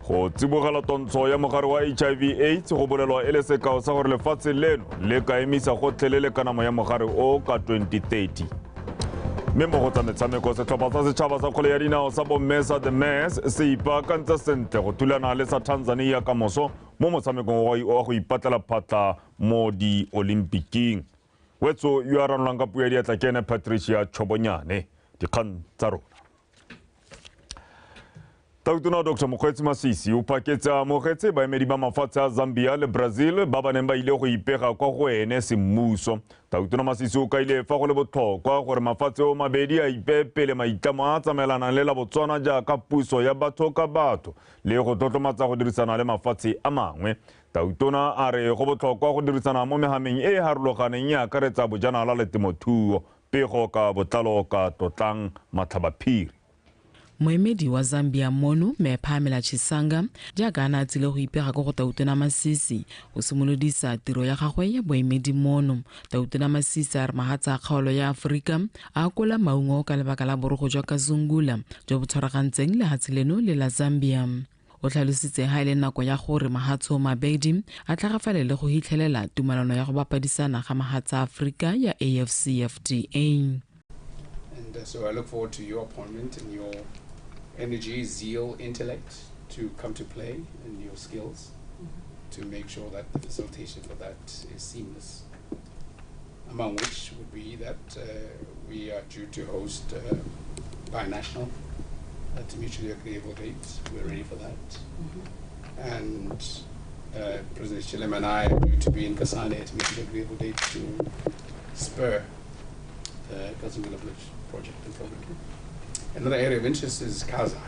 Go tsibogela tontsho ya mogare wa HIV/AIDS go bolelwa e le sekao sa gore lefatshe leno le ka emisa gotlhelele kanamo ya mogare o ka 2030. Mme mo go tsa metshameko setlhopha sa setšhaba sa kgwele ya dinao sa bomme sa The Mess se ipaakantse sentle go thulana le sa Tanzania ka moso mo motshamekong wa go ipatlela phatla mo di-Olympiking. Wetso yo a ranolang ka puo ya diatla ke ene Patricia Chobonyane. Dikgang tsa rona. Tautona Dr. Mokgweetsi Masisi o paketsa mogetse baemedi ba mafatshe a Zambia le Brazil ba ba neng ba ile go ipega kwa go ene semmuso. Tautona Masisi o kaile fa go le botlhokwa gore mafatshe o mabedi a ipepele maitlamo a tsamaelanang le la Botswana jaaka puso ya batho ka batho le go tlotlomatsa go dirisana le mafatshe a mangwe. Tautona a re go botlhokwa go dirisana mo mehameng e harologaneng ya akaretsa bojanala le temothuo pego ka botlalo ka Totlang Mathabaphiri. Moemedi wa Zambia mono Mephamela Chisanga jaaka a tsile go ipega go Tautona Masisi o simolodisa tiro ya gagwe ya boemedi mono. Tautona Masisi a re mahatsa a kgaolo ya Afrika a kola maungo ka lebaka la borogo jwa Kazungula jo bo tshwaragantseng lehatshe leno le la Zambia. O tlhalositse ha ile nako ya gore mahatso mabedi a tlhagafalele go hitlhelela tumalano ya go bapadisana ga mahatsa Afrika ya AfCFTA. And so I look forward to your appointment and your energy, zeal, intellect to come to play and your skills to make sure that the facilitation for that is seamless. Among which would be that we are due to host binational at mutually agreeable dates. We're ready for that. And President Chilem and I are due to be in Kasane at mutually agreeable dates to spur the Kazungula Village project and program. Another area of interest is Kaza,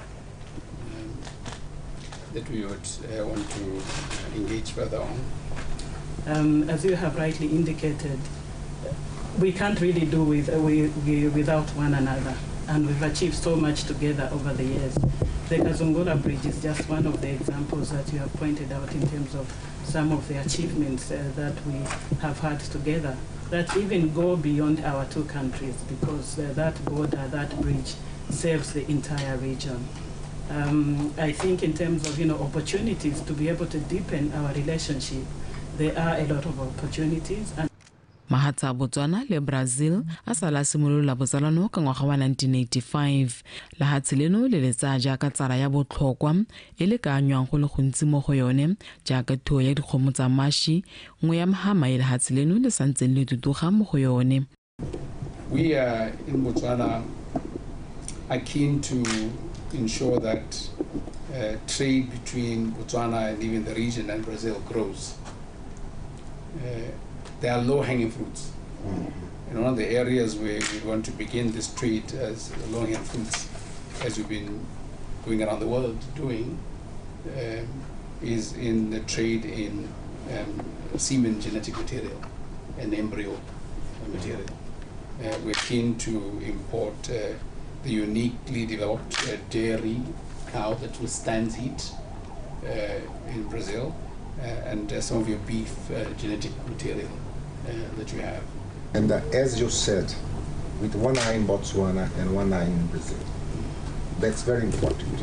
that we would want to engage further on. As you have rightly indicated, we can't really do without one another, and we've achieved so much together over the years. The Kazungula Bridge is just one of the examples that you have pointed out in terms of some of the achievements that we have had together that even go beyond our two countries, because that border, that bridge serves the entire region. I think in terms of opportunities to be able to deepen our relationship, there are a lot of opportunities. Mahatsa Botswana le Brazil a sala simolola botsalano ka ngwaga wa 1985. Lehatshe leno le letsa jaaka tsala ya botlhokwa e le ka anywang go le gontsi mo go yone jaaka thuo ya dikgomo tsa mashi ngwe ya mahama e lehatshe leno le santseng le tutuga mo go yone. We in Botswana are keen to ensure that trade between Botswana and even the region and Brazil grows. There are low-hanging fruits. And one of the areas where we want to begin this trade as low-hanging fruits, as we've been going around the world doing, is in the trade in semen genetic material and embryo material. We're keen to import the uniquely developed dairy cow that withstands heat in Brazil, and some of your beef genetic material that you have. And as you said, with one eye in Botswana and one eye in Brazil, that's very important.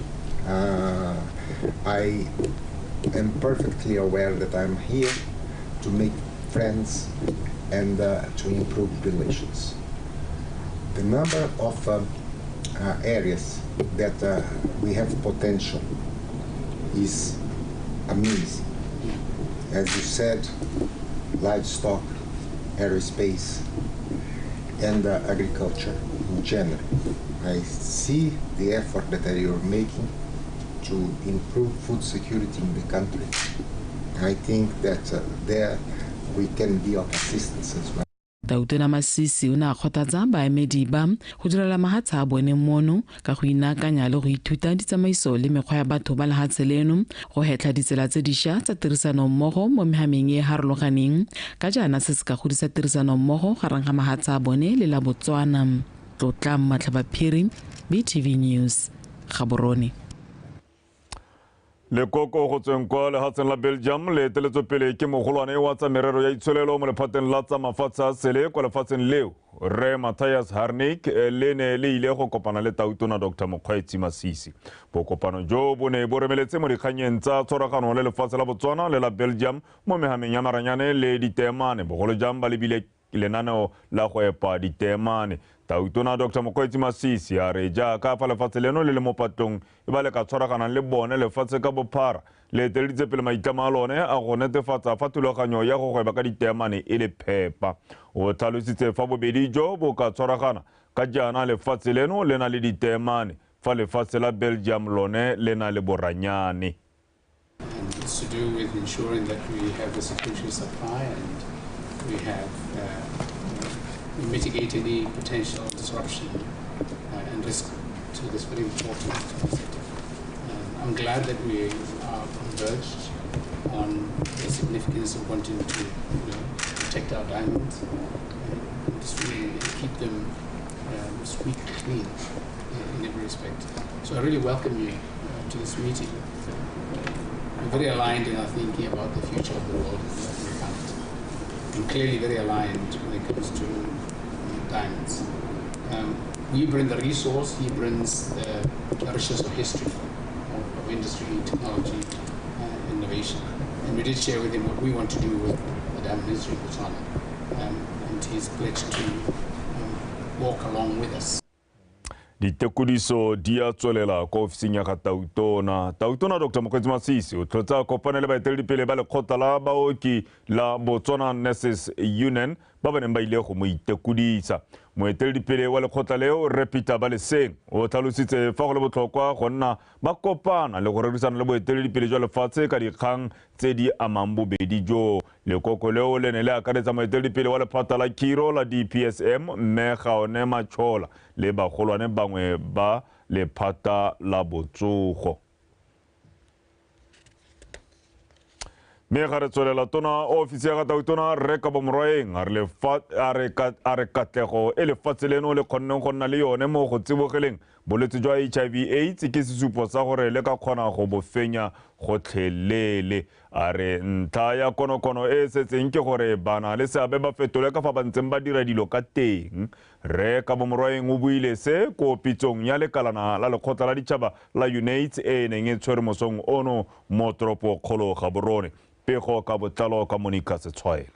I am perfectly aware that I'm here to make friends and to improve relations. The number of areas that we have potential is amazing. As you said, livestock, aerospace, and agriculture in general. I see the effort that you're making to improve food security in the country. I think that there we can be of assistance as well. Tautona Masisi o ne a kgothatsa baemedi ba go direla mahatsa a bone mono ka go inakanya le go ithuta ditsamaiso le mekgwa ya batho ba lehatshe leno go hetla ditsela tse dišwa tsa tirisano mmogo mo mehameng e harologaneng ka jaana se se ka godisa tirisano mmogo gareng ga mahatsa a bone le la Botswana. Totlang Mathabaphiri, BTV News, Gaborone. le koko go tsweng kwa lehatsheng la Belgium le eteletswe pele ke mogolwane wa tsa merero ya itsholelo mo lephateng la tsa mafatshe a sele kwa lefatsheng leo Re Matthias Harnik le ne le ile go kopana le tautona Dr. Mokgweetsi Masisi. Bokopano jo bo ne bo remeletse mo dikganyeng tsa tshwaragano le lefatshe la Botswana le la Belgium mo mehameng ya maranyane le ditemane bogolo jang ba lebile lenaneo la go epa ditemane. Tautona Dr. Mokgweetsi Masisi a re jaaka fa lefatshe leno le le mo patlong e ba le ka tshwaraganang le bone lefatshe ka bophara le eteleditse pele maitlamo a lone a go netefatsa fa thulaganyo ya go gweba ka ditemane e le phepa. O tlhalositse fa bobedi jo bo ka tshwaragana ka jaana lefatshe leno le na le ditemane fa lefatshe la Belgium lone le na le boranyane. It's to do with ensuring that we have a sufficient supply and we have we mitigate any potential disruption and risk to this very important sector. I'm glad that we are converged on the significance of wanting to protect our diamonds and keep them squeaky clean in every respect. So I really welcome you to this meeting. We're very aligned in our thinking about the future of the world and clearly very aligned when it comes to diamonds. We bring the resource, he brings the richness of history, of industry, technology, innovation. And we did share with him what we want to do with the diamond industry in Botswana. And he's pledged to walk along with us. Ditekudiso dia tswelela ko ofising ya ga tautona Dr. Mokgweetsi Masisi o tlotsa kopana le baeteledipele ba lekgotla la baoki la Botswana Nurses Union ba ba neng ba ile go mo itekudisa. Moeteledipele wa lekgotla leo Repita Baleseng o tlhalositse fa go le botlhokwa go nna ba kopana le go rerisana le boeteledipele jwa lefatshe ka dikgang tse di amang bobedi jo. Lekoko leo le ne le akaretsa moeteledipele wa lephata la khiro la DPSM mme Gaone Matshola le bagolwane bangwe ba lephata la botsogo. Me ga re tswelela tona ofisi ya ga tautona Reka Bomroeng a re katlego e lefatshe leno le kgonneng go nna le yone mo go tsibogeleng bolwetse jwa HIV/AIDS ke sesupo sa gore le ka kgona go bo fenya gotlhelele. A re ntlha ya konokono e setseng ke gore bana le seabe ba fetole ka fa ba ntseng ba dira dilo ka teng. Reka Bomroeng o buile se ko pitsong ya lekalana la lekgotla la ditšhaba la UNAIDS e neng e tshwere mosong ono mo toropokgolo Gaborone. Pego ka botlalo ka Monica Setswaela.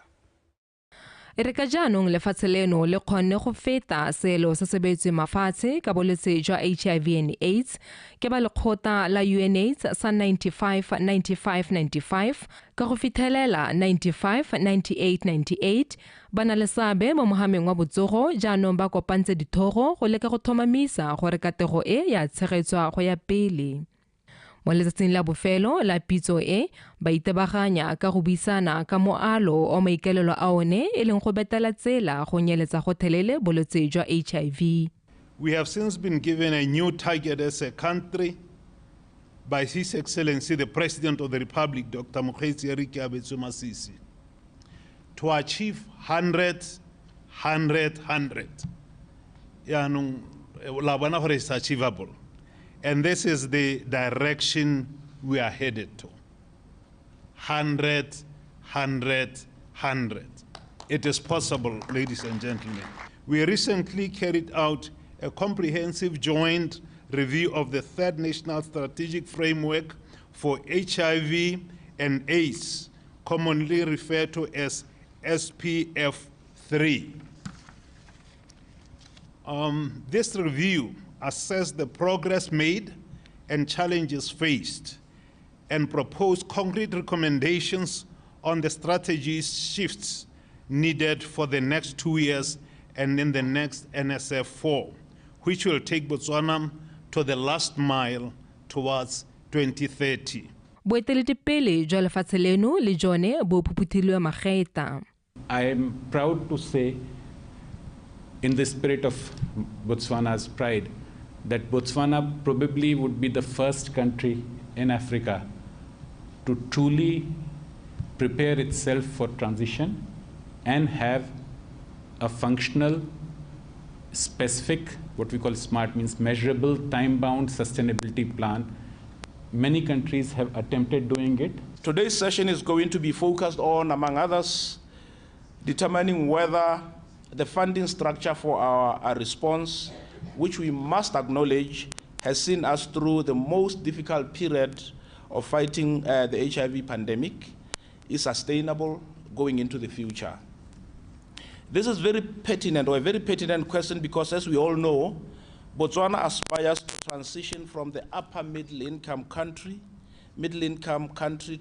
Re ka jaanong lefatshe leno le kgonne go feta selo se se beetswe mafatshe ka bolwetse jwa HIV and AIDS ke ba lekgotla la UNAIDS sa 95 ka go fitlhelela 98 ba na le seabe mo mohameng wa botsogo jaanong ba kopantse dithogo go leka go thomamisa gore katego e ya tshegetswa go ya pele. Mo letsatsing la bofelo la pitso e ba itebaganya ka go buisana ka moalo o maikelelo a one e leng go betela tsela go nyeletsa go thelele bolwetse jwa HIV. We have since been given a new target as a country by His Excellency the President of the Republic, Dr. Mokgweetsi Masisi, to achieve 100. Yaanong la bona gore it's achievable. And this is the direction we are headed to. 100. It is possible, ladies and gentlemen. We recently carried out a comprehensive joint review of the third national strategic framework for HIV and AIDS, commonly referred to as SPF3. This review assess the progress made and challenges faced, and propose concrete recommendations on the strategies shifts needed for the next 2 years and in the next NSF4, which will take Botswana to the last mile towards 2030. Boeteledipele jwa lefatshe leno le jone bo phuphuthilwe mageta. I am proud to say, in the spirit of Botswana's pride, that Botswana probably would be the first country in Africa to truly prepare itself for transition and have a functional, specific, what we call SMART, means measurable, time-bound sustainability plan Many countries have attempted doing it. Today's session is going to be focused on, among others, determining whether the funding structure for our response, which we must acknowledge has seen us through the most difficult period of fighting the HIV pandemic, is sustainable going into the future. This is very pertinent, or a very pertinent question, because as we all know, Botswana aspires to transition from the upper middle income country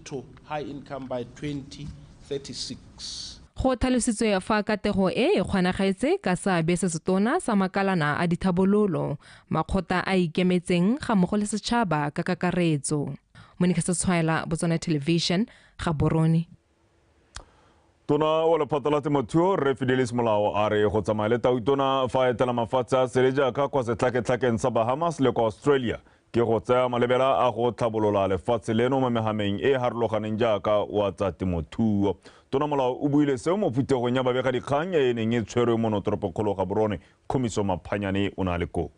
to high income by 2036. Go tlhalositswe fa katego e kgonagetse ka seabe se se tona sa makalana a dithabololo, makgotla a ikemetseng ga mmogo le setšhaba ka kakaretso. Monica SETSWANA, Botswana Television, Gaborone. Tona wa lephata la temothuo Re Fidelis Molao a re go tsamaya le tautona fa a etela mafatshe a sele jaaka kwa setlhaketlhakeng sa Bahamas le kwa Australia ke go tsaya malebela a go tlhabolola lefatshe leno mo mehameng e harologaneng jaaka wa tsa temothuo. Tona Molao o buile seo mo phuthegong ya babegakgang e neng e tshwerwe mo notoropokgolo Gaborone. Komiso Maphanyane o na le ko.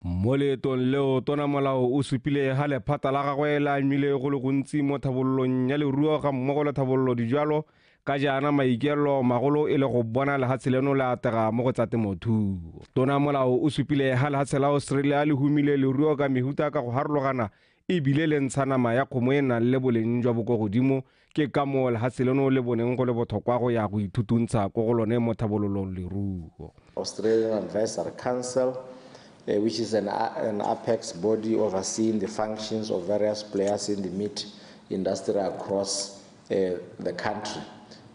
Mo leetong leo Tona Molao o supile ha lephata la gagwe la mmile go le gontsi mo tlhabololong ya leruo ga mmogo le tlhabololo dijalo ka jaana maikelo magolo e le go bona lehatshe leno la atega mo go tsa temothuo. Tona Molao o supile ha lehatshe la Australia le humile leruo ka mehuta ka go harologana e bile le ntshanama ya kgomo e nang le boleng jwa boko godimo ke ka mo lehatshe leno le boneng go le botlhokwa go ya go ithutuntsha ko go lone mo tlhabololong leruo. Australian Advisory Council, which is an apex body overseeing the functions of various players in the meat industry across the country.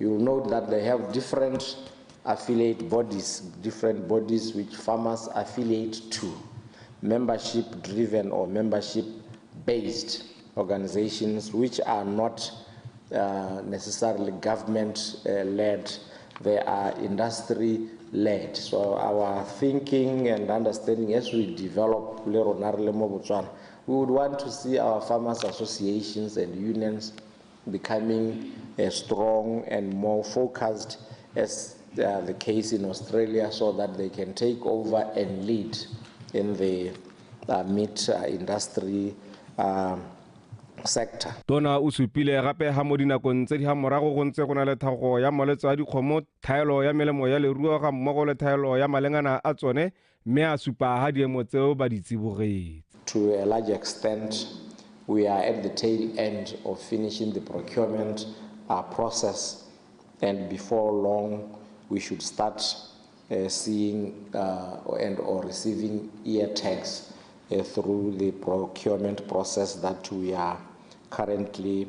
You will note that they have different affiliate bodies, which farmers affiliate to, membership-driven or membership-based organizations which are not necessarily government-led, they are industry-led. So our thinking and understanding as we develop le mo Botswana, we would want to see our farmers associations and unions becoming strong and more focused as the case in Australia, so that they can take over and lead in the meat industry sector. Tona o supile gape ha mo dinakong tse di ha morago go ntse go na le tlhago ya malwetse a dikgomo, thaelo ya melemo ya leruo ga mmogo le thaelo ya malengana a tsone, mme a supa ha diemo tseo ba di tsibogetse. To a large extent, we are at the tail end of finishing the procurement process, and before long we should start seeing or receiving ear tags through the procurement process that we are currently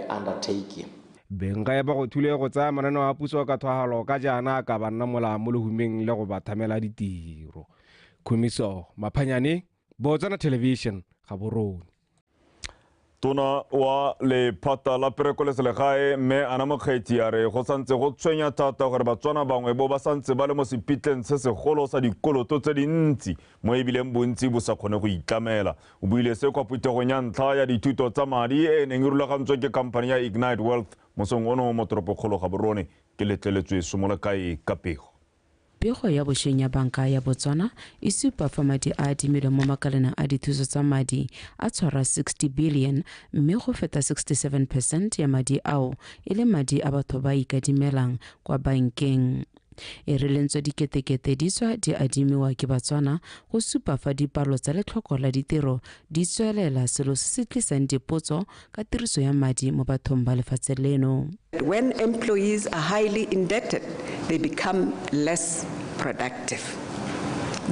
undertaking. Benga ba go thule go tsaya mananeo a puso ka thwagalo ka jaana ka banna mola mo lehumeng le go ba thamela ditiro. Komiso Maphanyane, Botswana Television, Gaborone. Tona wa lephata la pereko le selegae mme ana mokgethi a re go santse go tshwenya thata gore Batswana bangwe bo ba santse ba le mo sepitleng se segolo sa dikoloto tse dintsi mo ebileng bontsi bo sa kgone go itlamela. O buile se kwa phuthegong ya ntlha ya dithuto tsa madi e neng e rulagantswe ke khamphane ya Ignite Wealth mosong ono mo toropokgolo Gaborone ke letleletswe somola kae ka pego. Pego ya bošweng ya banka ya Botswana e supa fa madi a adimilwe mo makaleng a dithuso tsa madi a tshwara 60 billion mme go feta 67% ya madi ao e le madi a batho ba ikadimelang kwa bankeng. E re lentswe diketekete di tswa di adimiwa ke Batswana go supa fa dipalo tsa letlhoko la ditiro di tswelela selo se se tlisang dipotso ka tiriso ya madi mo bathong ba lefatshe leno. When employees are highly indebted, they become less productive,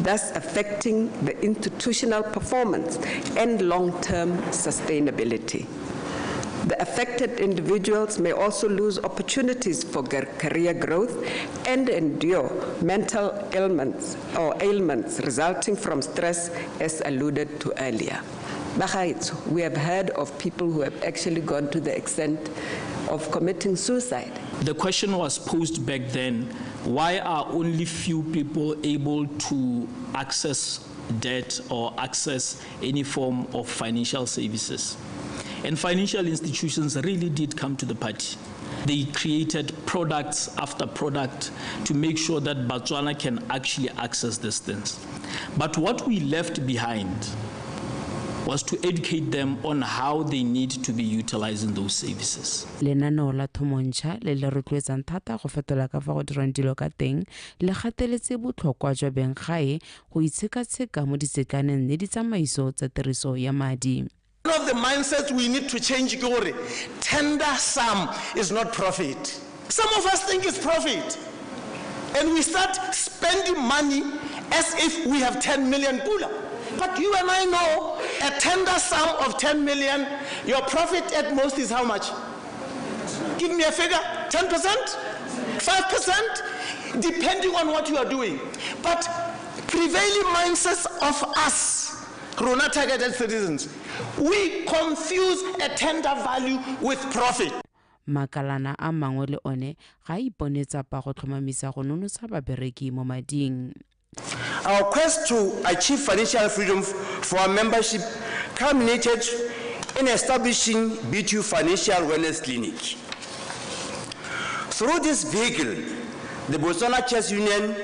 thus affecting the institutional performance and long-term sustainability. The affected individuals may also lose opportunities for career growth and endure mental ailments resulting from stress, as alluded to earlier. We have heard of people who have actually gone to the extent of committing suicide. The question was posed back then, why are only few people able to access debt or access any form of financial services? And financial institutions really did come to the party. They created products after product to make sure that Botswana can actually access these things. But what we left behind was to educate them on how they need to be utilizing those services. Lenaneo la thomontšha le le rotloetsang thata go fetola ka fa go dirang dilo ka teng le gateletse botlhokwa jwa beng gae go itsheka-tsheka mo disetlaneng le ditsamaiso tsa tiriso ya madi. One of the mindsets we need to change is tender sum is not profit. Some of us think it's profit. And we start spending money as if we have 10 million pula. But you and I know a tender sum of 10 million, your profit at most is how much? Give me a figure, 10%, 5%, depending on what you are doing. But prevailing mindsets of us, Corona targeted citizens, we confuse a tender value with profit. Makalana a mangwe le one ga iponetsa pa go tlhomamisa go nonotsha babereki mo mading. Our quest to achieve financial freedom for our membership culminated in establishing B2 Financial Wellness Clinic. Through this vehicle, the Botswana Chess Union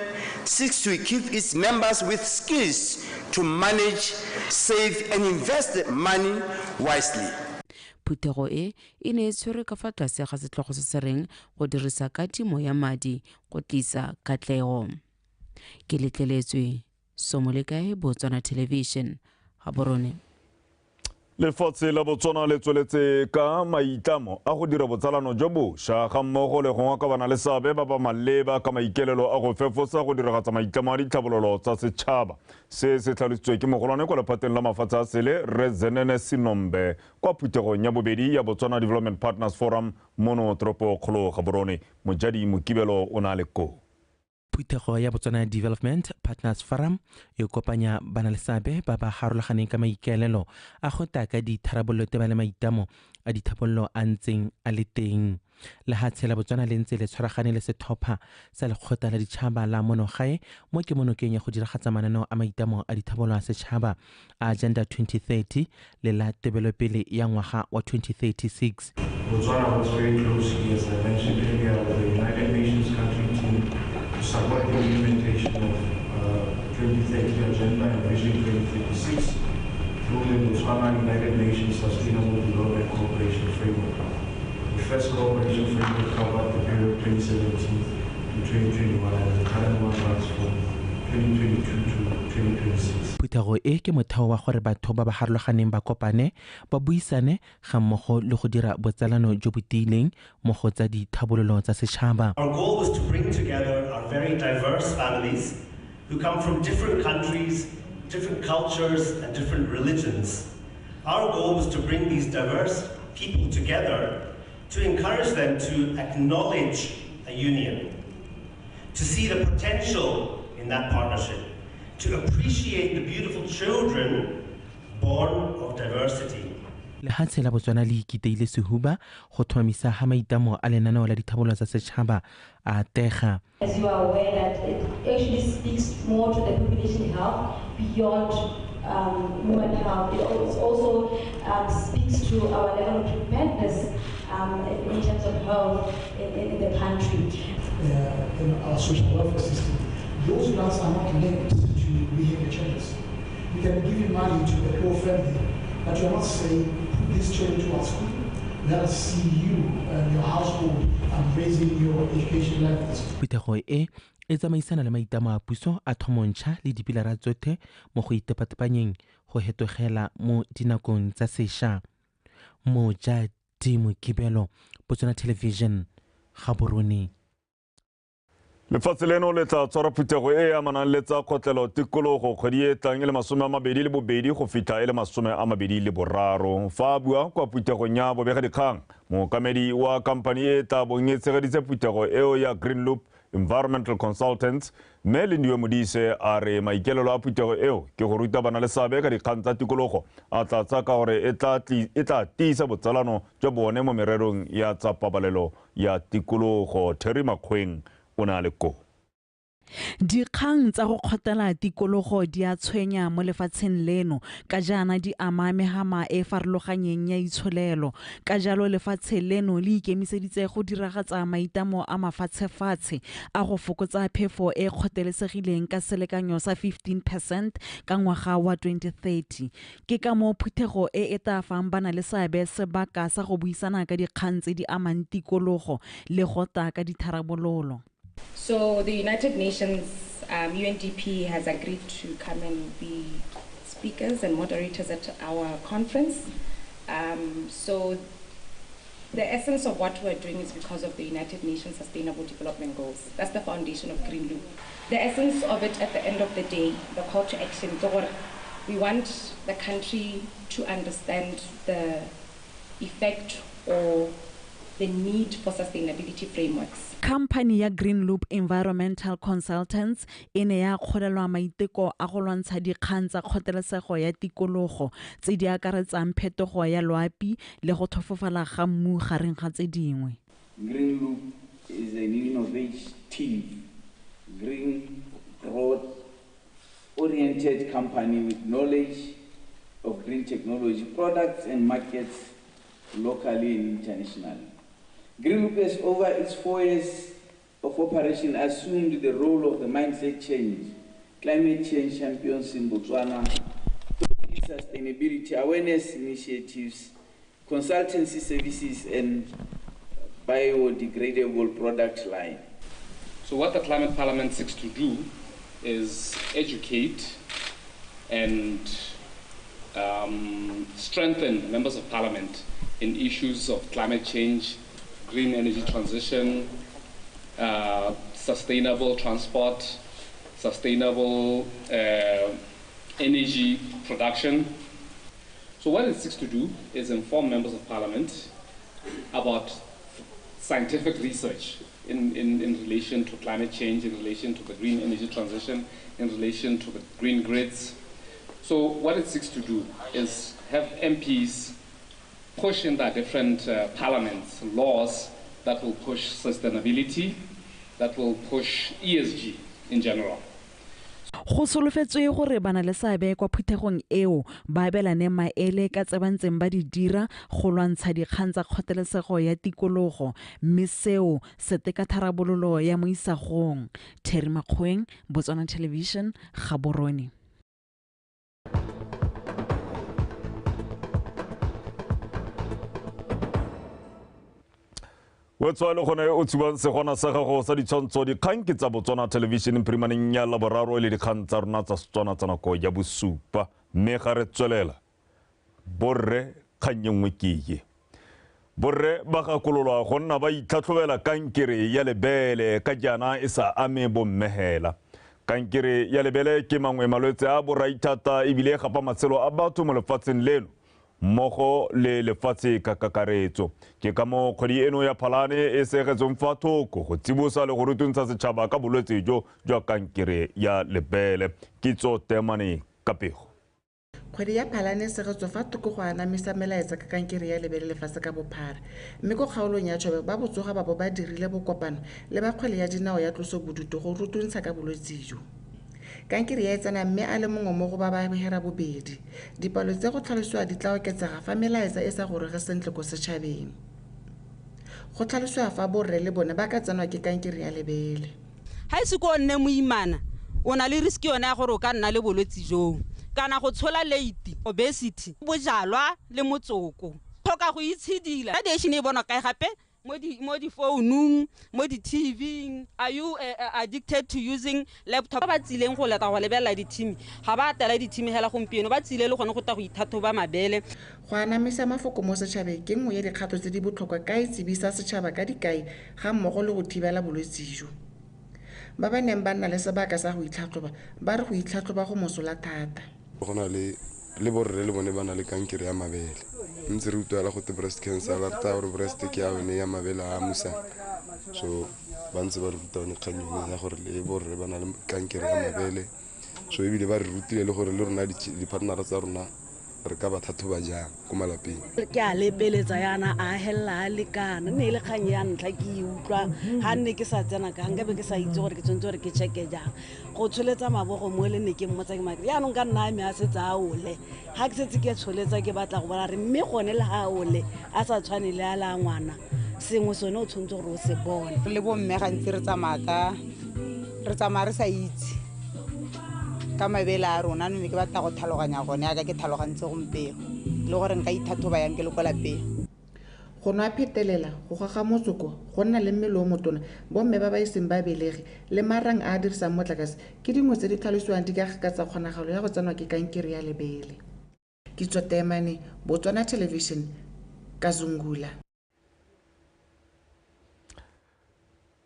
seeks to equip its members with skills to manage, save, and invest money wisely. Phuthego e ne e tshwere ka fa tlase ga setlhogo se se reng go dirisa katimo ya madi go tlisa katlego. Ke letleletswe Somolekae, Botswana Television, Gaborone. Lefatshe la Botswana le tsweletse ka maitlamo a go dira botsalano jo bošwa ga mmogo le gongwe ka bana le seabe ba ba maleba ka maikelelo a go fefosa go diragatsa maitlamo a ditlhabololo tsa setšhaba. Se se tlhalositswe ke mogolwane kwa lephateng la mafatshe a sele Rezenene Sinombe kwa phuthegong ya bobedi ya Botswana Development Partners Forum mono toropokgolo Gaborone. Mojadi Mokibelo o na le ko. Phuthego ya Botswana Development Partners Forum e kopanya bana le seabe ba ba harologaneng ka maikelelo a go taka ditharabololo te ba le maitamo a dithabololo a ntseng a le teng. Le ha tshela Botswana le ntse le tshwaragane le sethopha sa lekgotla la ditšhaba la monogae mo ke monokeng ya go diragatsa mananeo a maitamo a dithabololo a setšhaba a Agenda 2030 le la tebelopele ya ngwaga wa 2036. Botswana was very closely, as I mentioned earlier, with the United Nations country team to support the implementation of 2030 Agenda and Vision 2036 through the Botswana United Nations Sustainable Development Cooperation Framework. The first cooperation framework covered the period 2017 to 2021, and the current one runs from 2022 to 2026. Phuthego e ke motheo wa gore batho ba ba harologaneng ba kopane ba buisane ga mmogo le go dira botsalano jo bo tiileng mo go tsa dithabololo tsa setšhaba. Our goal was to bring together our very diverse families who come from different countries, different cultures, and different religions. Our goal was to bring these diverse people together to encourage them to acknowledge a union, to see the potential in that partnership, to appreciate the beautiful children born of diversity. Le ha tshela Botswana le ikiteile sehuba go thomamisa ha maitamo a lenaneo la dithabololo tsa setšhaba a tega. As you are aware that it actually speaks more to the population health beyond human health. It also speaks to our level of preparedness in terms of health in the country. In our social welfare system, those grants are not linked to behavior changes. We can give you money to the poor family, but you're not saying, put these children to our school. Let us see you and your household and raising your education levels. Phuthego e tsamaisana le maitamo a puso a thomontšha le dipilara tsotlhe mo go itepatepanyeng go hetogela mo dinakong tsa sešwa. Mojadi Mokibelo, Botswana Television, Gaborone. Lefatshe leno le tla tshwara phuthego e amanang le tsa kgotlelo tikologo kgwedi e tlang le 2022 go fitlha le 2023. Fa bua kwa phuthegong ya bobega dikgang mookamedi wa kampani e tla bong e tshegeditse phuthego eo ya Green Loop Environmental Consultants mme le ndiwe modise a re maikelelo a phuthego eo ke go ruta bana le seabe ka dikgang tsa tikologo a tla tsaka gore e tla tiisa botsalano jwa bone mo mererong ya tsa pabalelo ya tikologo. Terry Makweng o na le ko. Dikgang tsa go kgotela tikologo di a tshwenya mo lefatsheng leno ka jaana di ama megama e farologanyeng ya itsholelo. Ka jalo lefatshe leno le ikemiseditse go diragatsa maitamo a mafatshefatshe a go fokotsa phefo e kgothelesegileng ka selekanyo sa 15% ka ngwaga wa 2030. Ke ka mo phuthego e tla fang bana le seabe sebaka sa go buisana ka dikgang tse di amang tikologo le go ta ka ditharabololo. So the United Nations UNDP has agreed to come and be speakers and moderators at our conference. So the essence of what we're doing is because of the United Nations Sustainable Development Goals. That's the foundation of Green Loop. The essence of it at the end of the day, the call to action, we want the country to understand the effect or the need for sustainability frameworks. Company ya Green Loop Environmental Consultants e ne ya kgolelwa maiteko a go lwantsha dikgang tsa kgothelesego ya tikologo tse di akaretsang phetogo ya loapi le go thofofala ga mmu gareng ga tse dingwe. Green Loop is an innovative, green growth-oriented company with knowledge of green technology, products and markets locally and internationally. Green Loop has, over its 4 years of operation, assumed the role of the mindset change, climate change champions in Botswana, sustainability awareness initiatives, consultancy services, and biodegradable product line. So what the Climate Parliament seeks to do is educate and strengthen members of Parliament in issues of climate change, green energy transition, sustainable transport, sustainable energy production. So what it seeks to do is inform members of Parliament about scientific research in relation to climate change, in relation to the green energy transition, in relation to the green grids. So what it seeks to do is have MPs push in their different parliaments laws that will push sustainability, that will push ESG in general. Go solofetswe gore bana le seabe kwa phuthegong eo ba belane maele ka tse ba ntseng ba di dira go lwantsha dikgang tsa kgothelesego ya tikologo mme seo se teka tharabololo ya mo isagong. Terry Makgweng, Botswana Television, Gaborone. Wetswale gone o tshubang segona sa gago sa ditshwantsho dikgang ke tsa Botswana Television primaneng ya laboraro le dikgang tsa rona tsa Setswana tsa nako ya bosupa mme ga re tswelela borre kganyengwe keye borre ba gakololwa go nna ba itlhatlhobela kankere ya lebele ka jana e sa ame bommehela. Kankere ya lebele ke mangwe malwetse a borai thata ebile gapa matshelo a batho mo lefatsheng leno mmogo le lefatshe ka kakaretso. Ke ka mo kgwedi eno ya Phalane e segetsong fa thoko go tsibosa le go rutuntsha setšhaba ka bolwetse jo jwa kankere ya lebele. Kitso Temane Kapego. Kgwedi ya Phalane e segetswe fa thoko go anamisa melaetsa ka kankere ya lebele lefatshe ka bophara mme go kgaolong ya Tšhobe ba botsoga ba bo ba dirile bokopano le ba kgwele ya dinao ya tlosobodutu go rutuntsha ka bolwetse jo. Kankere ya tsena mme a le mongwe mo go ba ba hera bobedi. Dipalo tse go tlhalosiwa di tla oketsega fa melaetsa e sa gorege sentle go setšhabeng. Go tlhalosiwa fa borre le bone ba ka tsenwa ke kankere ya lebele. Ha se go nne moimana o na le risk yona ya gore o ka nna le bolwetse jo kana go tshola late obesity bojalwa le motsoko tlhoka go itshidila radiation e bona kae gape mo di phone mo di TV. Are you addicted to using laptop? Ba tsileng go leta go lebella di team ga ba tela di team hela gompieno ba tsile le gone go ta go ithathoba mabele go anamisa mafoko mo setšhabeng ke nngwe ya dikgato tse di botlhokwa ka itsebisa setšhaba ka dikai ga mmogo le go thibela bolwetse jo. Ba ba neng ba nna le sebaka sa go itlhatlhoba ba re go itlhatlhoba go mosola thata. Go na le borre le bone ba na le kankere ya mabele ntse re utlwala go te breast cancer ba rata gore breast ke ya yone ya mabele a musa so ba ntse ba re ruta one kganyeng ya gore le borre ba na le kankere ya mabele so ebile ba re rutile le gore le rona di-partnera tsa rona re ka ba thathoba jang ko malapeng. Ke a lepeletsa yana a hella a lekana ne le kgang ya ntlha ke e utlwa ha nne ke sa tsena ka nka be ke sa itse gore ke tshwantse gore ke checke jang go tsholetsa mabogo mo le ne ke mmotsa ke maka yaanong ka nna a me a setse a ole ha ke setse ke tsholetsa ke batla go bona re mme gone le ha ole a sa tshwane le a la ngwana sengwe sone o tshwantse gore o se bone le bomme gantsi re tsamaya re sa itse ka mabele a rona mme ke batla go tlhaloganya gone ya ka ke tlhalogantse gompego le gore nka ithathoba yang ke le kwa lapeng go nwa phetelela go gaga motsoko go nna le mmele o motona bomme ba ba iseng ba belege le marang a dirisang motlakase ke dingwe tse di tlhalosiwang di ka gakatsa kgonagalo ya go tsenwa ke kankere ya lebele. Kitso Temane, Botswana Television, Kazungula.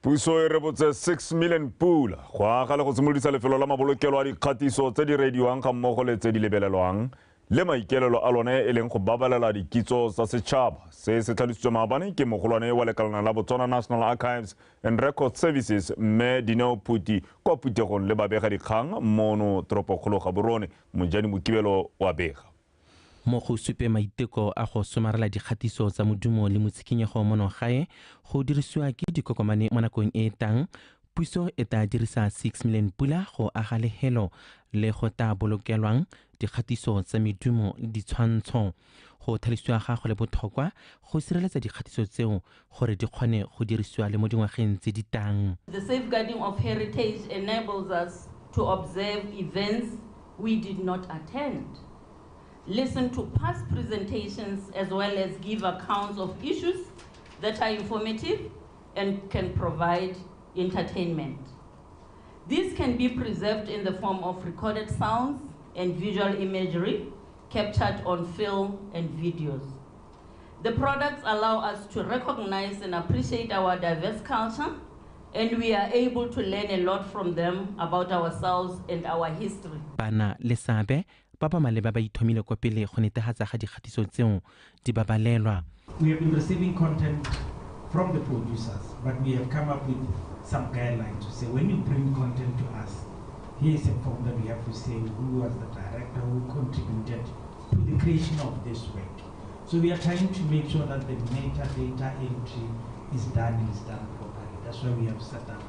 Puso e rebotse 6 million pula go aga le go simolodisa lefelo la mabolokelo a dikgatiso tse di rediwang ga mmogo le tse di lebelelwang le maikelelo a lone e leng go babalela dikitso tsa setšhaba se se tlhalositswe maabane ke mogolwane wa lekalana la Botswana National Archives and Record Services mme Dineo Phuti kwa phuthegong le babega dikgang mono toropokgolo Gaborone Mojani Mokibelo wa bega mo go supe maiteko a go somarela dikgatiso tsa modumo le motshikinyego mono gae go dirisiwa ke dikokomane mo nakong e tang puso e tla dirisa 6 million pula go aga lehelo le go ta bolokelwang dikgatiso tsa medumo le ditshwantsho go thalisiwa ga go le botlhokwa go sireletsa dikgatiso tseo gore di kgone go dirisiwa le mo dingwageng tse di tang. The safeguarding of heritage enables us to observe events we did not attend, listen to past presentations, as well as give accounts of issues that are informative and can provide entertainment. These can be preserved in the form of recorded sounds and visual imagery captured on film and videos. The products allow us to recognize and appreciate our diverse culture, and we are able to learn a lot from them about ourselves and our history. Bana le seabe ba ba maleba ba ithomile kwa pele go netefatsa ga dikgatiso tseo di babalelwa. We have been receiving content from the producers, but we have come up with some guidelines to say when you bring content to us, here is a form that we have to say who was the director who contributed to the creation of this work. So we are trying to make sure that the metadata entry is done properly. That's why we have set up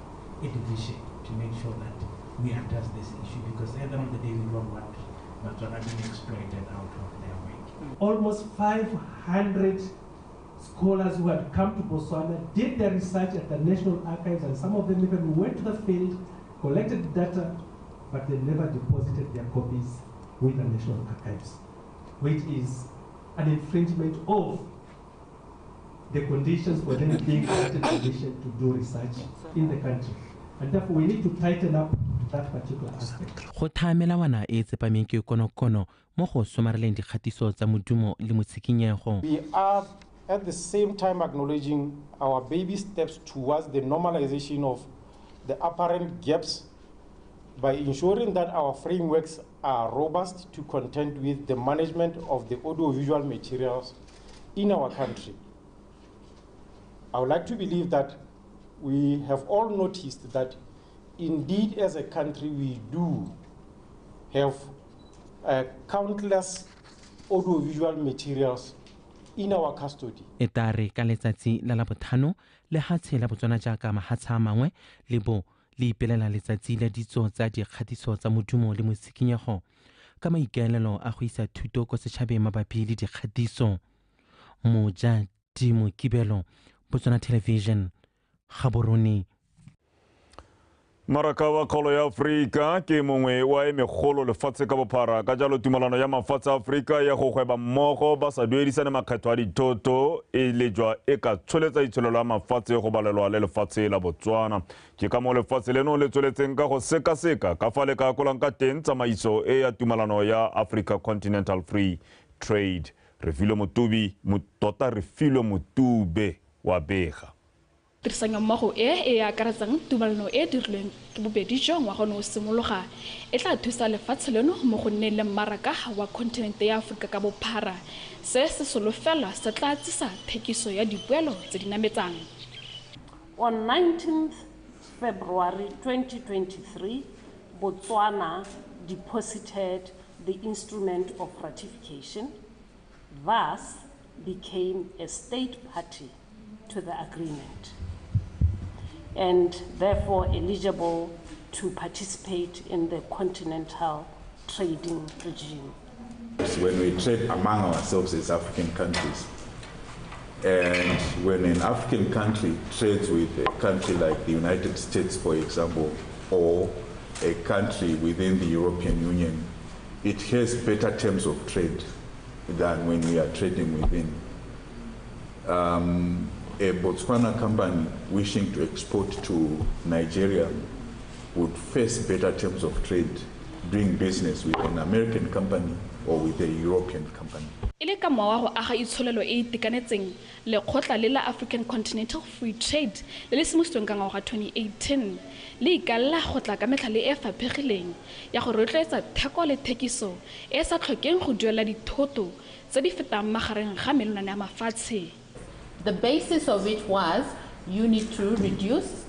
a division to make sure that we address this issue, because at the end of the day we don't want Botswana being exploited out of their work. Almost 500 scholars who had come to Botswana did their research at the National Archives, and some of them even went to the field, collected data, but they never deposited their copies with the National Archives, which is an infringement of the conditions for them being granted permission to do research in the country. And therefore we need to tighten up that particular aspect. Go thamela wana e tsepameng ke konokono mo go somareleng dikgatiso tsa modumo le motshikinyego. We are at the same time acknowledging our baby steps towards the normalization of the apparent gaps by ensuring that our frameworks are robust to contend with the management of the audiovisual materials in our country. I would like to believe that we have all noticed that indeed as a country we do have countless audiovisual materials in our custody. Etare ka letsatsi la Labotlhano le hatshe la Botswana jaaka mahatsha mangwe le bo le ipelela letsatsi la ditso tsa dikgatiso tsa modumo le motshikinyego ka maikaelelo a go isa thuto go setšhabeng mabapi le dikgatiso. Mojadi Mokibelo, Botswana Television, Gaborone. Maraka wa kgolo ya Afrika ke mongwe wa emegolo lefatshe ka bophara ka jalo tumalano ya mafatshe a Afrika ya go gweba mmogo ba sa duedisane makgetho a dithoto e lejwa e ka tsholetsa itsholelo ya mafatshe go balelwa le lefatshe la Botswana. Ke ka mo lefatshe leno le tsholetseng ka go sekaseka ka fa le ka kolang ka teng tsamaiso e ya tumalano ya Africa Continental Free Trade. Refilo Motube wa bega. Tirisano mmogo e akaretsang tumalano e dirilweng ke bobedi jo ngwaga no simologa e tla thusa lefatshe leno mo go nneng le mmaraka wa kontinente ya Aforika ka bophara se se solofela se tla tsisa thekiso ya dipoelo tse di nametsang. On 19th February 2023, Botswana deposited the instrument of ratification, thus became a state party to the agreement and therefore eligible to participate in the continental trading regime. When we trade among ourselves as African countries, and when an African country trades with a country like the United States, for example, or a country within the European Union, it has better terms of trade than when we are trading within. A Botswana company wishing to export to Nigeria would face better terms of trade doing business with an American company or with a European company. Ile ka mowa go aga itsholelo e itekanetseng le khotla le la African Continental Free Trade le semostong ka ngwaga 2018 le ikalla khotla ka metlhale e faphegileng ya go rotloetsa theko le thekiso e sa tlhokeng go duela dithoto tse di fetang magareng ga melelwane ya mafatshe. The basis of it was you need to reduce,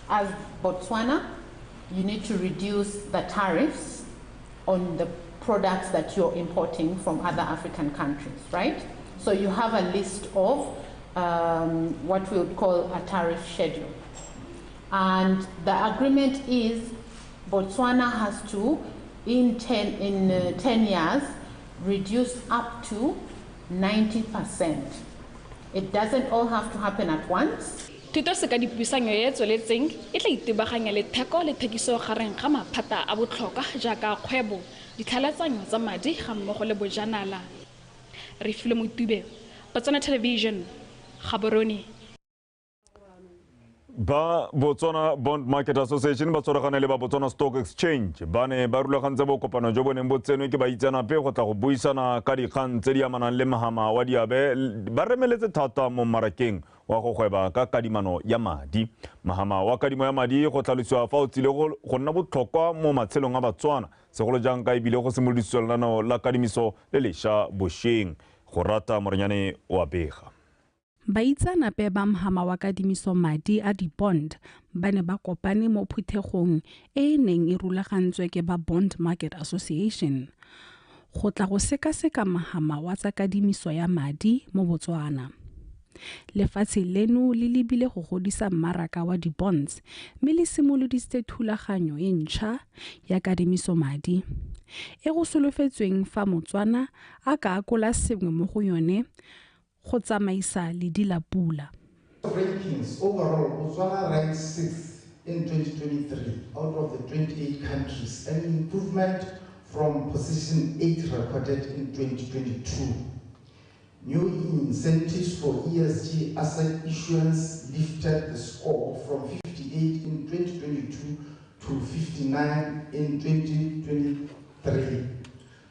as Botswana, you need to reduce the tariffs on the products that you're importing from other African countries, right? So you have a list of what we would call a tariff schedule. And the agreement is Botswana has to, in 10 years, reduce up to 90%. It doesn't all have to happen at once. Thuto se ka dipuisanyo e tsweletseng e tla itebaganya le theko le thekiso gareng ga maphata a botlhokwa jaaka kgwebo, ditlhalatsanyo tsa madi ga mmogo le bojanala. Re file Motube, Botswana Television, Gaborone. Ba Botswana Bond Market Association ba tsoragana le ba Botswana Stock Exchange ba ne ba rulagantse bo kopano jo boneng bo tseno ke ba itsanape go tla go buisana ka dikgang tse di amanang le mahama wa diabe ba remeletse thata mo marakeng wa go gweba ka kadimano ya madi. Mahama wa kadimo ya madi go tlhalosiwa fa o tsile go nna botlhokwa mo matshelong a Batswana segolo jang ka ebile go simolodiselana la kadimiso le lesha bosheng go rata moranyane wa bega. Baitsanape ba mahama wa kadimiso madi a di-bond ba ne ba kopane mo phuthegong e neng e rulagantswe ke ba Bond Market Association go tla go sekaseka mahama wa tsa kadimiso ya madi mo Botswana. Lefatshe leno le lebile go godisa mmaraka wa di-bonds mme le simoloditse thulaganyo e ntšha ya kadimiso madi e go solofetsweng fa Motswana a ka akola sengwe mo go yone go tsamaisa ledi la pula. Rankings overall, Botswana ranks 6th in 2023 out of the 28 countries, an improvement from position 8 recorded in 2022. New incentives for ESG asset issuance lifted the score from 58 in 2022 to 59 in 2023.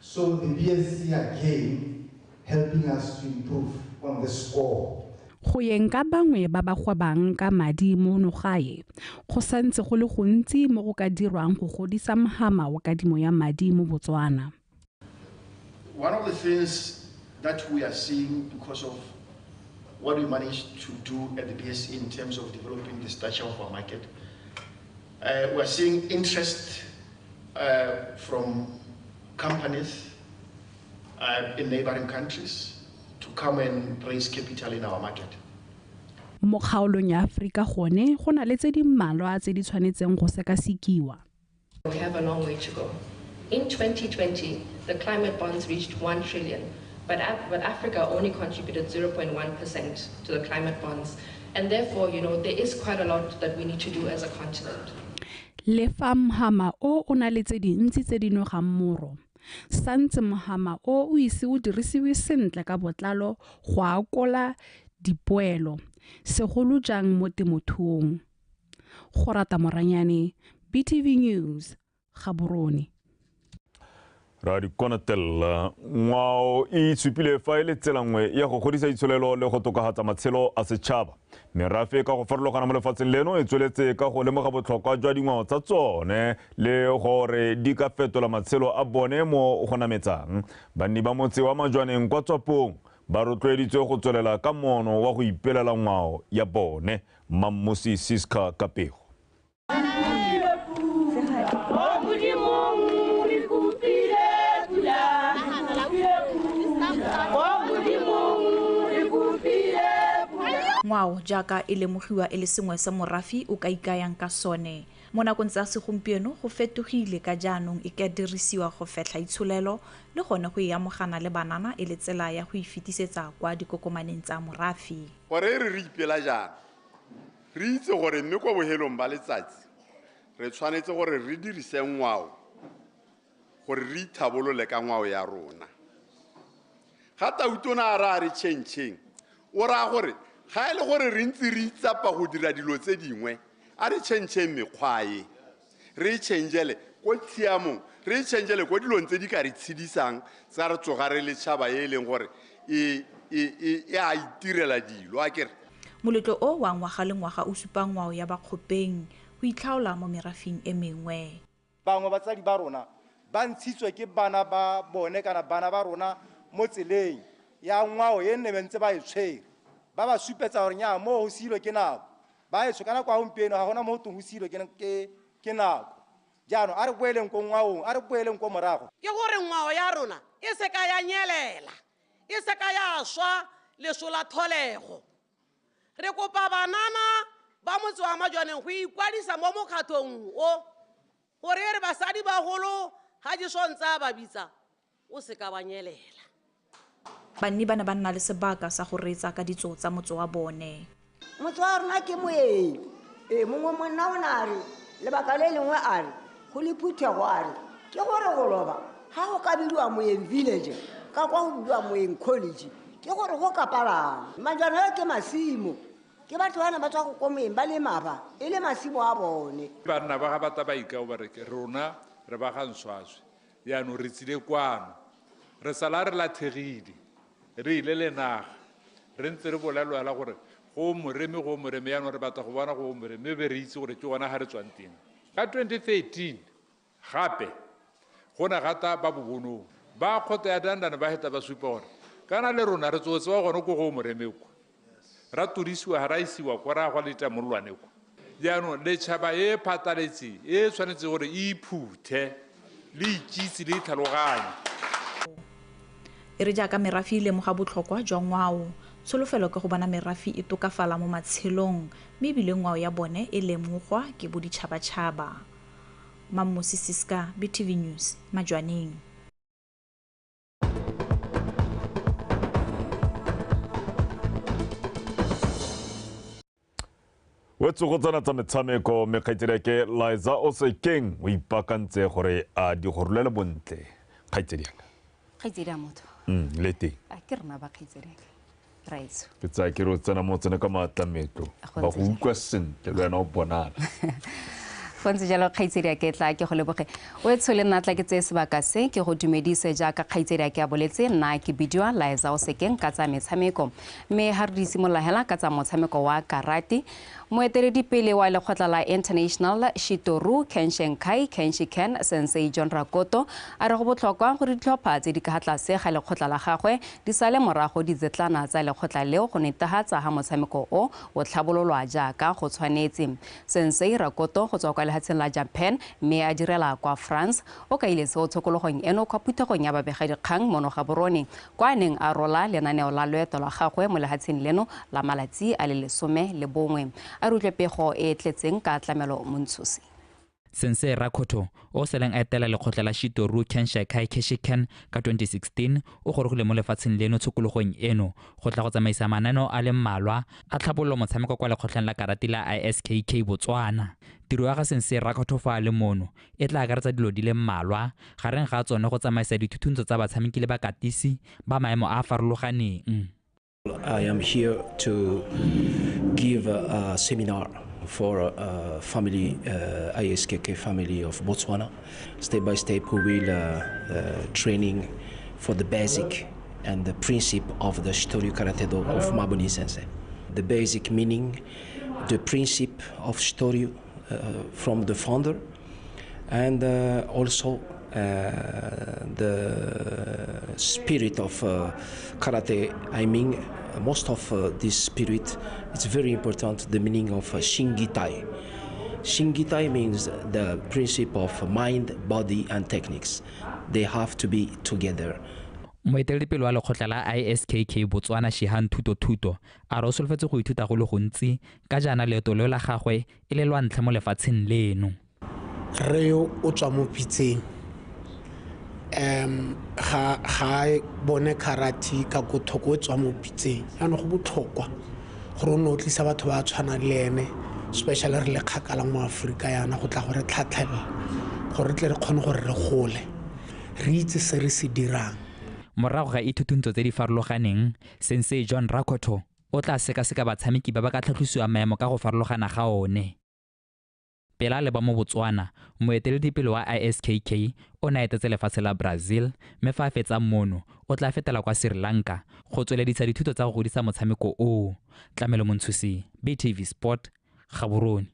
So the BSC again helping us to improve on the score. Go yeng ka bangwe ba ba gwabang ka madi mo nogae go santse go le gontsi mo go ka dirwang go godisa mahama wa kadimo ya madi mo Botswana. One of the things that we are seeing because of what we managed to do at the BSC in terms of developing the structure of our market, we are seeing interest from companies in neighboring countries to come and raise capital in our market. Mo kgaolong ya Afrika gone go na le tse di mmalwa tse di tshwanetseng go sekasikiwa. We have a long way to go. In 2020, the climate bonds reached 1 trillion, but Africa only contributed 0.1% to the climate bonds. And therefore, there is quite a lot that we need to do as a continent. Le fa mahama o na le tse dintsi tse di nogang moro. Santse mohama o ise o dirisiwe sentle ka botlalo go akola dipoelo segolo jang mo temothuong. Go rata moranyane, BTV News, Gaborone. Radi Konatel ngwao e tsupile fa ile tselangwe ya go godisa itsholelo le go tokahatsa matshelo a setšhaba. Merafe ka go farologana mo lefatsheng leno e tsweletse ka go lemoga botlhokwa jwa dingwao tsa tsone le gore di ka fetola matshelo a bone mo go nametsang. Banni ba motse wa Majwaneng kwa Tswapong ba rotloeditswe go tswelela ka mono wa go ipelela ngwao ya bone. Mammusi Siska Kapego. ngwao jaaka e lemogiwa e le sengwe sa morafi o ka ikayang ka sone mo nakong tsa segompieno go fetogile ka jaanong e ka dirisiwa go fetla itsholelo le gone go iamogana le banana e le tsela ya go ifitisetsa kwa dikokomaneng tsa morafi gore re ipela jaana re itse gore mme kwa bohelong ba letsatsi re tshwanetse gore re dirise ngwao gore re ithabolole ka ngwao ya rona ga tautona a ra re tšhentšheng o raya gore ga e le gore re ntse re itsapa go dira dilo tse dingwe a re tšhentšheng mekgwae re tšhentšhele ko tshiamong re tšhentšhele ko dilong tse di ka re tshedisang tsa re tsoga re le tšhaba e leng gore e a itirela dilo a kere moletlo o wa ngwaga le ngwaga o supa ngwao ya bakgopeng go itlhaola mo merafeng e mengwe bangwe batsadi ba rona ba ntshitswe ke bana ba bone kana bana ba rona mo tseleng ya ngwao ye nne bentse ba e tshwere ba ba supetsa gore nya mo go silo ke nako ba e tshokana kwa gompieno ga gona mo tong go silo ke nako jaanong a re boeleng ko ngwaong a re boeleng ko morago ke gore ngwao ya rona e se ka ya nyelela e se ka ya swa lesola tholego re kopa banana ba motse wa majwaneng go ikwadisa mo mokgathong o gore re basadi bagolo ga di sontsa ba bitsa o se ka ba nyelela banni ba ne ba nna le sebaka sa go reetsa ka ditso tsa motse wa bone motse wa rona ke moeng mongwe monna o na re lebaka le lengwe a re go le phuthego a re ke gore go loba ga go ka bidiwa moeng village ka kwa go bidiwa moeng college ke gore go kapalang majwana ke masimo ke batho bana ba tswa go komeng ba le maba e le masimo a bone banna ba ga bata ba ikao ba re rona re ba ga nswaswe yaanong re tsile kwano re sala re lathegile re ile le naga re ntse re bolelwela gore go moreme yaanong re batla go bona go moreme be re itse gore ke gona ga re tswang teng ka 2013 gape go na gata ba bobonong ba kgotho ya dandane ba heta ba supa gore kana le rona re tsotse wa gone ko go moremeko ra turisiwa ga ra isiwa ko ra gwa leta molwaneko jaanong letšhaba e phataletse e tshwanetse gore e iphuthe le ikitse le itlhaloganye e re jaaka merafi e lemoga botlhokwa jwa ngwao tsholofelo ke go bona merafi e tokafala mo matshelong mme ebile ngwao ya bone e lemogwa ke boditšhabatšhaba Mammosi Siska BTV News Majwaneng wetso go tsana tsa metshameko mekgaitsedi ke Liza o sekeng o ipakantse gore a di gorolele bontle kgaitsedi yaka kgaitsedi a motho le teng a ke rena ba kgaitsedi raitso ke tsa ke re o tsena mo tsena ka maatlametlo ba go utlwa sentle le wena o bonala go ntse jalo kgaitsedi ya ke tla ke go leboge o etsho le nna tla ke tse sebaka se ke go dumedise jaaka kgaitsedi ya ke a boletse nna ke bidiwa Liza o sekeng ka tsa metshameko mme ha re di simolola hela ka tsa motshameko wa karate moeteledipele wa lekgotla la International Shitoru Kenshiken Sensei John Rakoto a re go botlhokwa gore ditlhopha tse di ka tlase ga lekgotla la gagwe di sale morago di zetlana tsa lekgotla leo go netefatsa ha motshameko o tlhabololwa jaaka go tshwanetse Sensei Rakoto go tswa kwa lehatsheng la Japan mme a direla kwa France o ka ile se o tshokologong eno kwa phuthegong ya babegadikgang mono ga borone kwa neng a rola lenaneo la loeto la gagwe mo lehatsheng leno la malatsi a le 11 a rutle pego e tletseng ka tlamelo montshosi Sensei Rakoto o seleng a etela lekgotla la Shitoru Kenshiken ka 2016 o gorogile mo lefatsheng leno tshokologong eno go tla go tsamaisa mananeo a le mmalwa a tlhabololo motshameko kwa lekgotleng la karate la ISKK Botswana. Tiro ya ga Sensei Rakoto fa le mono e tla akaretsa dilo di le mmalwa gareng ga tsone go tsamaisa dithuthuntsho tsa batshameki le bakatisi ba maemo a farologaneng. I am here to give a seminar for family, ISKK family of Botswana. Step by step, we will training for the basic and the principle of the Shitoryu Karate Do of Mabuni Sensei. The basic meaning, the principle of Shitoryu from the founder, and also the spirit of karate. I mean, most of this spirit, it's very important, the meaning of Shingitai. Shingitai means the principle of mind, body, and techniques. They have to be together. moeteledipele wa lekgotla la ISKK Botswana Shihan Thuto a re o solofetse go ithuta go le gontsi ka jaana leeto leo la gagwe e le lwa ntlha mo lefatsheng leno. Re o tswa mo pitseng ga bone karate ka go thoko tswa mo pitseng yana go botlhokwa gore o no tlisa batho ba tshwana le ene especially re le kgakala mo Afrika yana go tla gore tlhatlhela gore tle re kgone gore re gole re itse se re se dirang. Morago ga ithutuntsho tse di farologaneng, Sensei John Rakoto o tla sekaseka batshameki ba ba ka tlhatlhosiwa maemo ka go farologana ga one. Pela le ba mo Botswana, moeteledipele wa ISKK o na etetse lefatshe la Brazil, mme fa a fetsa mono o tla fetela kwa Sri Lanka go tsweledisa dithuto tsa go godisa motshameko o. Tlamelo Montshusi, BTV Sport, Gaborone.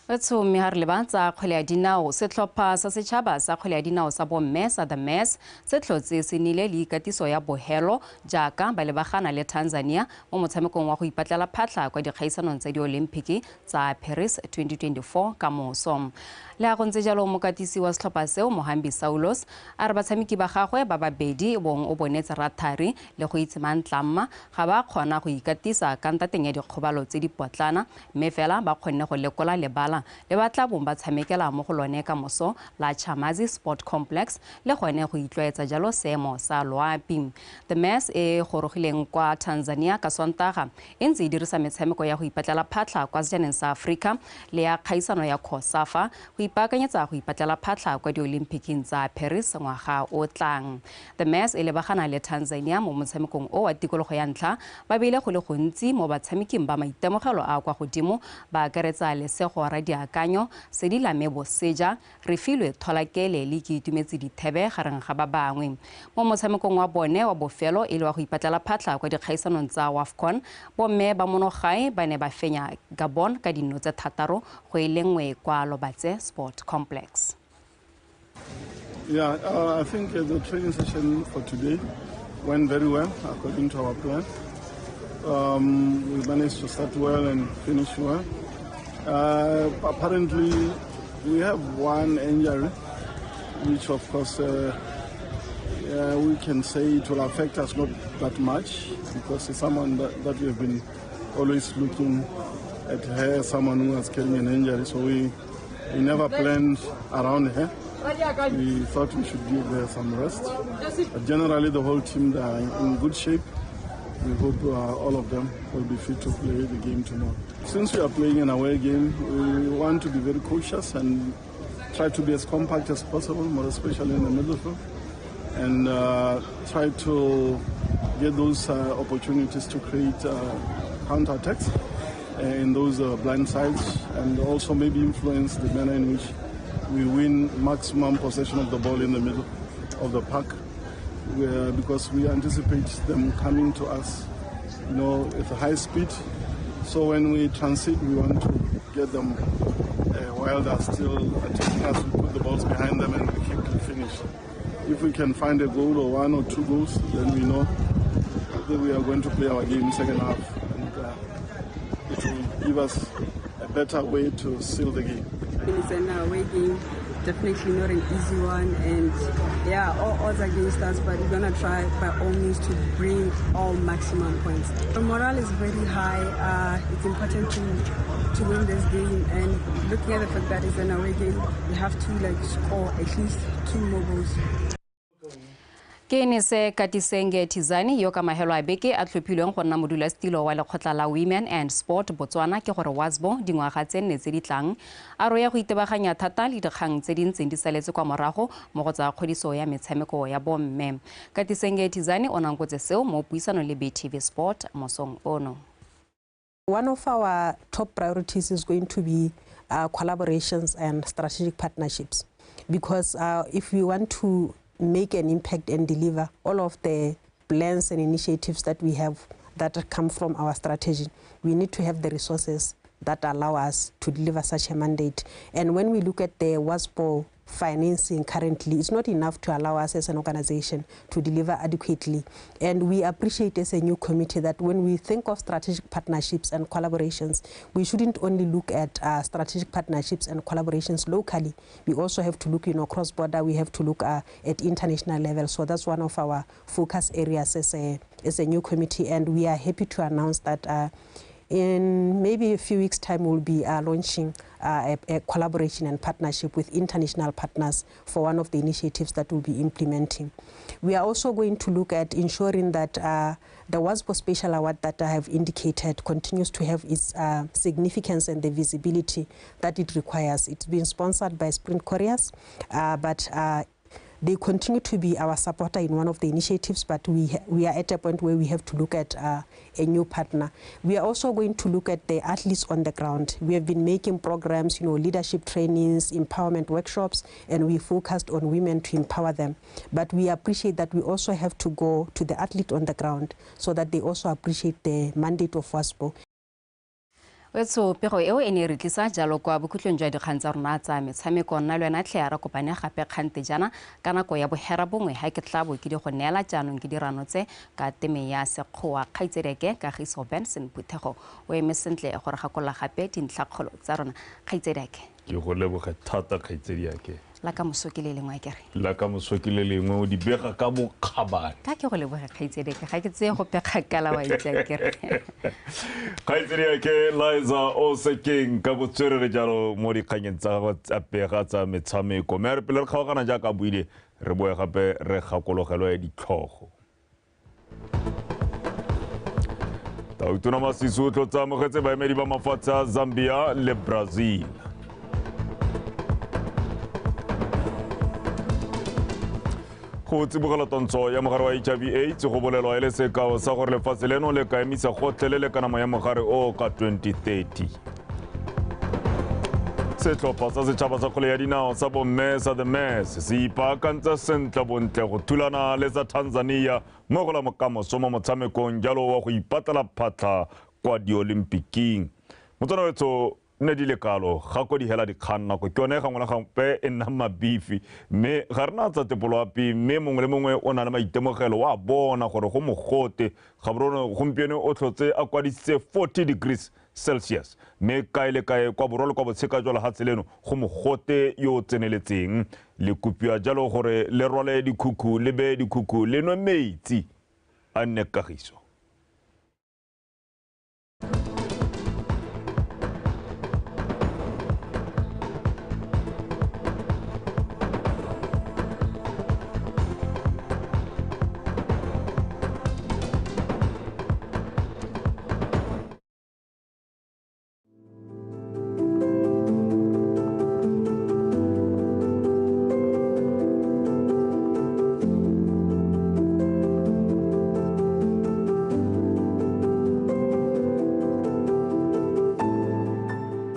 Batho mme ha re lebatsa kgwele ya dinao setlhopha sa setšhaba sa kgwele ya dinao sa bomme sa the Mess se tlhotse se nile le ikatiso ya bohelo jaaka ba lebagana le Tanzania mo motshamekong wa go ipatlela phatlha kwa dikgaisanong tsa di-Olympic tsa Paris 2024 ka moso. Le a go ntse jalo mokatisi wa setlhopha seo Mohambi Saulos a re batshameki ba gagwe ba babedi bong o bonetse rathari le go itse mantlamma ga ba kgona go ikatisa ka ntateng ya dikgobalo tse di potlana mme fela ba kgonne go lekola lebala le batla bong ba tshamekela mo go lone ka moso la Chamazi Sport Complex le gone go itlwaetsa jalo seemo sa loapi. The Mess e gorogileng kwa Tanzania ka Sontaga e ntse e dirisa metshameko ya go ipatlela phatlha kwa sejaneng sa Afrika le ya kgaisano ya COSAFA go ipaakanyetsa go ipatlela phatlha kwa di-Olympic tsa Paris ngwaga o tlang. The Mess e lebagana le Tanzania mo motshamekong o wa tikologo ya ntlha ba beile go le gontsi mo batshameking ba maitemogelo a kwa godimo ba akaretsa lesego ra diakanyo Sedilame Boseja Refilwe Tholakele le ke itumetse dithebe gareng ga ba bangwe. Mo motshamekong wa bone wa bofelo e le wa go ipatlela phatlha kwa dikgaisanong tsa WAFCON bomme ba monogae ba ne ba fenya Gabon ka dino tse 6 go e lengwe kwa Lobatse Sport Complex. Yeah, I think the training session for today went very well according to our plan. We managed to start well and finish well. Apparently, we have one injury, which of course we can say it will affect us not that much because it's someone that we have been always looking at her, someone who was carrying an injury, so we never planned around her. We thought we should give her some rest. But generally, the whole team are in good shape. We hope all of them will be fit to play the game tomorrow. Since we are playing an away game, we want to be very cautious and try to be as compact as possible, more especially in the middle field, and try to get those opportunities to create counter-attacks in those blind sides, and also maybe influence the manner in which we win maximum possession of the ball in the middle of the park, because we anticipate them coming to us, at a high speed. So when we transit, we want to get them while they're still attacking us. We put the balls behind them and we quickly finish. If we can find a goal or 1 or 2 goals, then we know that we are going to play our game in second half, and it will give us a better way to seal the game. It's an away game, definitely not an easy one, and all odds against us, but we're gonna try by all means to bring all maximum points. The morale is very high. It's important to win this game, and looking at the fact that it's an away game, we have to score at least 2 more goals. Ke ne se Katisenge Tizani yo ka mahelo a beke a tlhophilweng go nna modulasetilo wa lekgotla la Women and Sport Botswana ke gore Wasbo dingwaga tse nne tse di tlang a roya go itebaganya thata le dikgang tse di ntseng di saletse kwa morago mo go tsa kgodiso ya metshameko ya bomme. Katisenge Tizani o nankotse seo mo puisano le BTV Sport mosong ono. One of our top priorities is going to be collaborations and strategic partnerships, because if we want to make an impact and deliver all of the plans and initiatives that we have that come from our strategy, we need to have the resources that allow us to deliver such a mandate. And when we look at the WASPO financing currently, it's not enough to allow us as an organization to deliver adequately. And we appreciate as a new committee that when we think of strategic partnerships and collaborations, we shouldn't only look at strategic partnerships and collaborations locally. We also have to look, cross-border. We have to look at international level. So that's one of our focus areas as a new committee. And we are happy to announce that in maybe a few weeks' time, we'll be launching a collaboration and partnership with international partners for one of the initiatives that we'll be implementing. We are also going to look at ensuring that the WASPO Special Award that I have indicated continues to have its significance and the visibility that it requires. It's been sponsored by Sprint Couriers, but they continue to be our supporter in one of the initiatives, but we are at a point where we have to look at a new partner. We are also going to look at the athletes on the ground. We have been making programs, leadership trainings, empowerment workshops, and we focused on women to empower them. But we appreciate that we also have to go to the athlete on the ground so that they also appreciate the mandate of WASPO. Wetso pego eo ene re tlisa jalo kwa bokhutlong jwa dikgang tsa rona tsa metshameko nna le wena tlhe ya ra kopane gape kgante jana ka nako ya bohera bongwe ha ke tla bo ke di go neela jaanong ke dirano tse ka teme ya sekgowa kgaitsedeke ka giso Benson Puthego o eme sentle gore gakola gape dintlhakgolo tsa rona kgaitsedeke ke go leboga thata kgaitsediake la ka mosokile lengwe kere la ka mosokile lengwe o di bega ka bokgabane ka ke go leboga kgaitsedeke ga ke tseye go pega kala wa itse kere kgaitsediake Liza o sekeng ka botswerere jalo mo dikganyeng tsa pega tsa metshameko mme re pele re kgaogana jaaka buile re boe gape re gakologelo ya ditlhogo Tautona Masiso tlotsa mogetse baemedi ba mafatshe a Zambia le Brazil go tsibogela tontsho ya mogare wa HIV/AIDS go bolelwa le sekao sa gore lefatshe leno le ka emisa gotlhelele ka nama ya mogare o ka 2030 setlhopha sa setšhaba sa kgwele ya dinao sa bomme sa the Mess se ipaakantsa sentle bontle go thulana le sa Tanzania mo go la mokamoso mo motshamekong jalo wa go ipatela phatlha kwa di-olympiking motswana wetso ne di le kalo ga go di hela dikgang nako ke yone gangwe la gape e nna mabifi mme ga rena tsa tepoloapi mme mongwe le mongwe o na le maitemogelo wa bona gore go mogote ga borone gompieno o tlhotse a kwadisitse 40 degrees Celsius mme kae le kae kwa borolo kwa botsheka jwa lehatshe leno go mogote yo tseneletseng le kopiwa jalo gore le rwale dikhukhu le be dikhukhu le nwe metsi a nne kagiso